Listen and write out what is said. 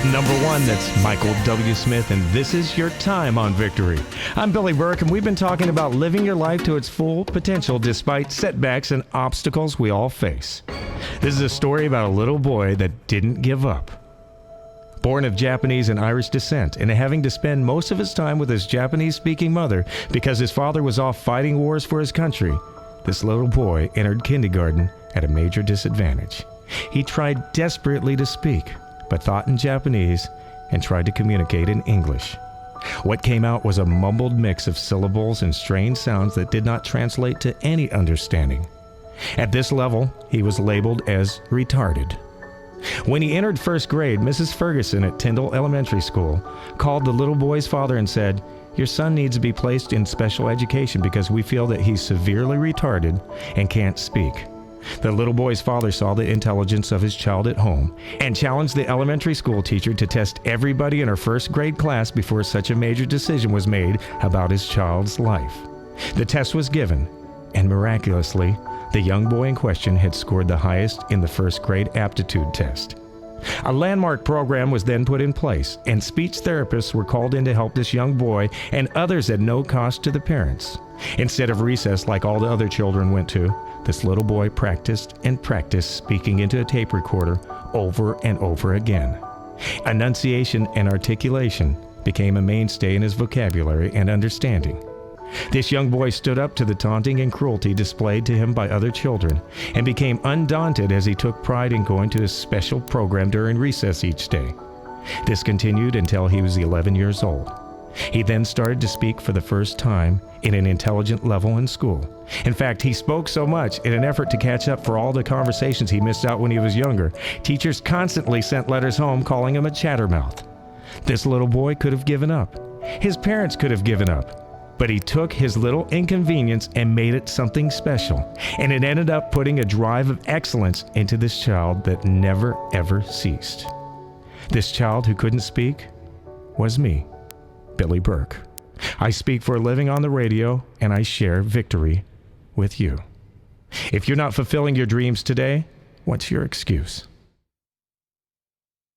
At number 1, that's Michael W. Smith, and this is Your Time on Victory. I'm Billy Burke, and we've been talking about living your life to its full potential despite setbacks and obstacles we all face. This is a story about a little boy that didn't give up. Born of Japanese and Irish descent, and having to spend most of his time with his Japanese-speaking mother because his father was off fighting wars for his country, this little boy entered kindergarten at a major disadvantage. He tried desperately to speak, but thought in Japanese and tried to communicate in English. What came out was a mumbled mix of syllables and strange sounds that did not translate to any understanding. At this level, he was labeled as retarded. When he entered first grade, Mrs. Ferguson at Tyndall Elementary School called the little boy's father and said, "Your son needs to be placed in special education because we feel that he's severely retarded and can't speak." The little boy's father saw the intelligence of his child at home and challenged the elementary school teacher to test everybody in her first grade class before such a major decision was made about his child's life. The test was given, and miraculously, the young boy in question had scored the highest in the first grade aptitude test. A landmark program was then put in place, and speech therapists were called in to help this young boy and others at no cost to the parents. Instead of recess like all the other children went to, this little boy practiced and practiced speaking into a tape recorder over and over again. Enunciation and articulation became a mainstay in his vocabulary and understanding. This young boy stood up to the taunting and cruelty displayed to him by other children and became undaunted as he took pride in going to his special program during recess each day. This continued until he was 11 years old. He then started to speak for the first time in an intelligent level in school. In fact, he spoke so much in an effort to catch up for all the conversations he missed out when he was younger. Teachers constantly sent letters home calling him a chattermouth. This little boy could have given up. His parents could have given up. But he took his little inconvenience and made it something special. And it ended up putting a drive of excellence into this child that never ever ceased. This child who couldn't speak was me, Billy Burke. I speak for a living on the radio, and I share victory with you. If you're not fulfilling your dreams today, what's your excuse?